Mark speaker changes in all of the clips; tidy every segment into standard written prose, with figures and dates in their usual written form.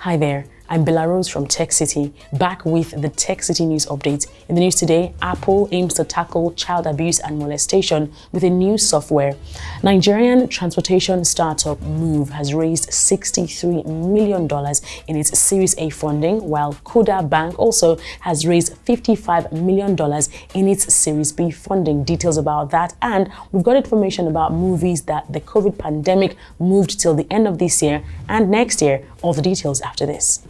Speaker 1: Hi there, I'm Bella Rose from Tech City, back with the Tech City News Update. In the news today, Apple aims to tackle child abuse and molestation with a new software. Nigerian transportation startup Moove has raised $63 million in its Series A funding, while Kuda Bank also has raised $55 million in its Series B funding. Details about that, and we've got information about movies that the COVID pandemic moved till the end of this year and next year. All the details after this.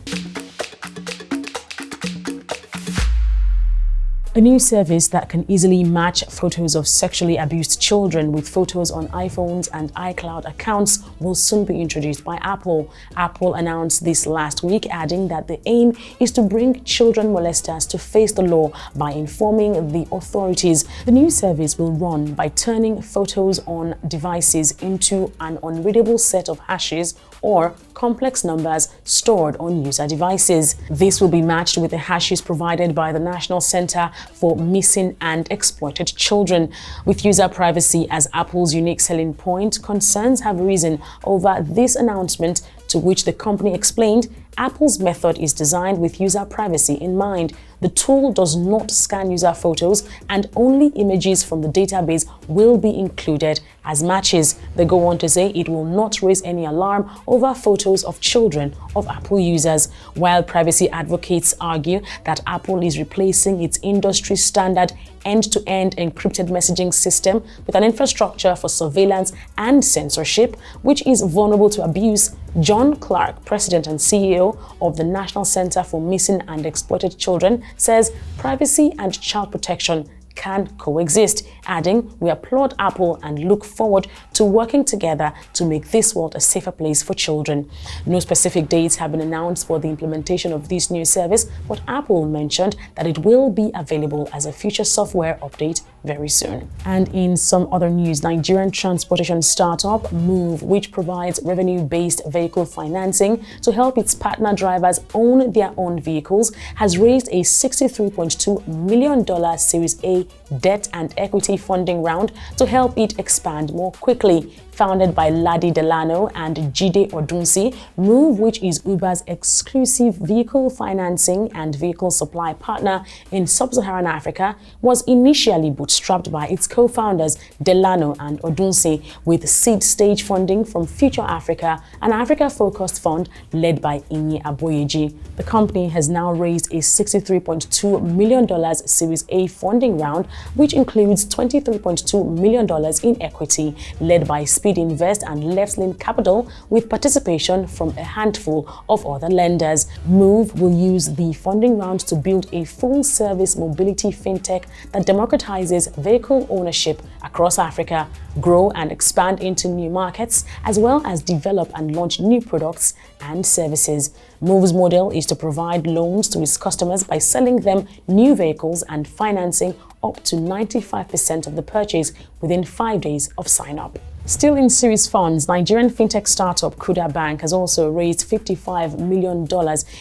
Speaker 1: A new service that can easily match photos of sexually abused children with photos on iPhones and iCloud accounts will soon be introduced by Apple. Apple announced this last week, adding that the aim is to bring children molesters to face the law by informing the authorities. The new service will run by turning photos on devices into an unreadable set of hashes or complex numbers stored on user devices. This will be matched with the hashes provided by the National Center for Missing and Exploited Children. With user privacy as Apple's unique selling point, concerns have risen over this announcement, to which the company explained Apple's method is designed with user privacy in mind. The tool does not scan user photos, and only images from the database will be included as matches. They go on to say it will not raise any alarm over photos of children of Apple users, while privacy advocates argue that Apple is replacing its industry standard end-to-end encrypted messaging system with an infrastructure for surveillance and censorship, which is vulnerable to abuse. John Clark, president and CEO of the National Center for Missing and Exploited Children, says privacy and child protection can coexist, adding, "We applaud Apple and look forward to working together to make this world a safer place for children." No specific dates have been announced for the implementation of this new service, but Apple mentioned that it will be available as a future software update very soon. And in some other news, Nigerian transportation startup Moove, which provides revenue-based vehicle financing to help its partner drivers own their own vehicles, has raised a $63.2 million Series A debt and equity funding round to help it expand more quickly. Founded by Ladi, Delano and Jide Odunsi, Moove, which is Uber's exclusive vehicle financing and vehicle supply partner in sub-Saharan Africa, was initially bootstrapped by its co-founders Delano and Odunsi, with seed stage funding from Future Africa, an Africa-focused fund led by Iyin Aboyeji. The company has now raised a $63.2 million Series A funding round, which includes $23.2 million in equity, led by Speedinvest and Left-Lane Capital, with participation from a handful of other lenders. Moove will use the funding round to build a full-service mobility fintech that democratizes vehicle ownership across Africa, grow and expand into new markets, as well as develop and launch new products and services. Moove's model is to provide loans to its customers by selling them new vehicles and financing up to 95% of the purchase within 5 days of sign-up. Still in series funds, Nigerian FinTech startup Kuda Bank has also raised $55 million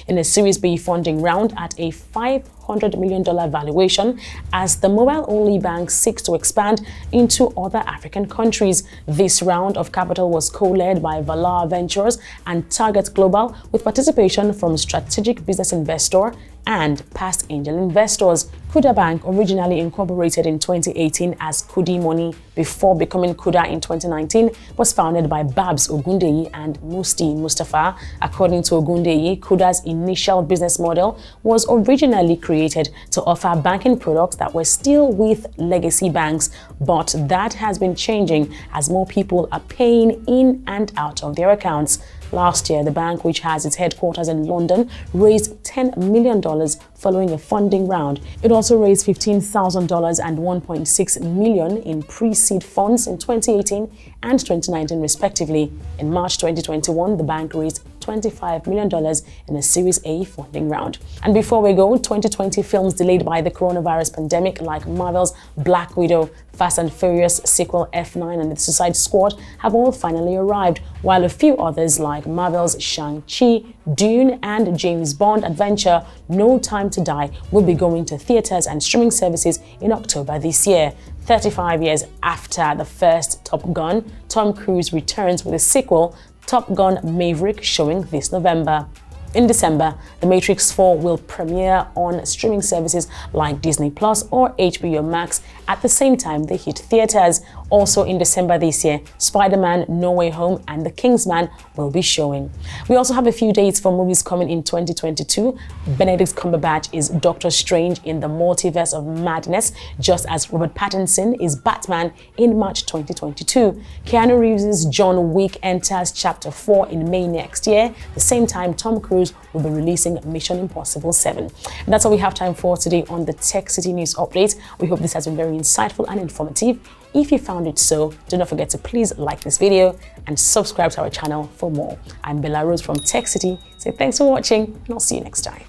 Speaker 1: in a Series B funding round at a $500 million valuation as the mobile-only bank seeks to expand into other African countries. This round of capital was co-led by Valar Ventures and Target Global, with participation from strategic business investor and past angel investors. Kuda Bank, originally incorporated in 2018 as Kudi Money before becoming Kuda in 2019, was founded by Babs Ogundeyi and Musti Mustafa. According to Ogundeyi, Kuda's initial business model was originally created to offer banking products that were still with legacy banks, but that has been changing as more people are paying in and out of their accounts. Last year, the bank, which has its headquarters in London, raised $10 million following a funding round. It also raised $15,000 and $1.6 million in pre-seed funds in 2018 and 2019 respectively. In March 2021, the bank raised $25 million in a Series A funding round. And before we go, 2020 films delayed by the coronavirus pandemic like Marvel's Black Widow, Fast and Furious sequel F9 and TheSuicideSquad have all finally arrived, while a few others like Marvel's Shang-Chi, Dune and JamesBond adventure No Time to Die will be going to theaters and streaming services in October this year. 35 years after the first Top Gun, Tom Cruise returns with a sequel, Top Gun Maverick, showing this November. In December, The Matrix 4 will premiere on streaming services like Disney Plus or HBO Max at the same time they hit theaters. Also in December this year, Spiderman No Way Home and The Kingsman will be showing. We also have a few dates for movies coming in 2022. Benedict Cumberbatch is Doctor Strange in the Multiverse of Madness, just as Robert Pattinson is Batman in March 2022. Keanu Reaves John Wick enters Chapter 4 in May next year. The same time, Tom Cruise will be releasing Mission Impossible 7. And that's all we have time for today on the Tech City News Update. We hope this has been very insightful and informative. If you found it so, do not forget to please like this video and subscribe to our channel for more. I'm Bella Rose from Tech City. So thanks for watching and I'll see you next time.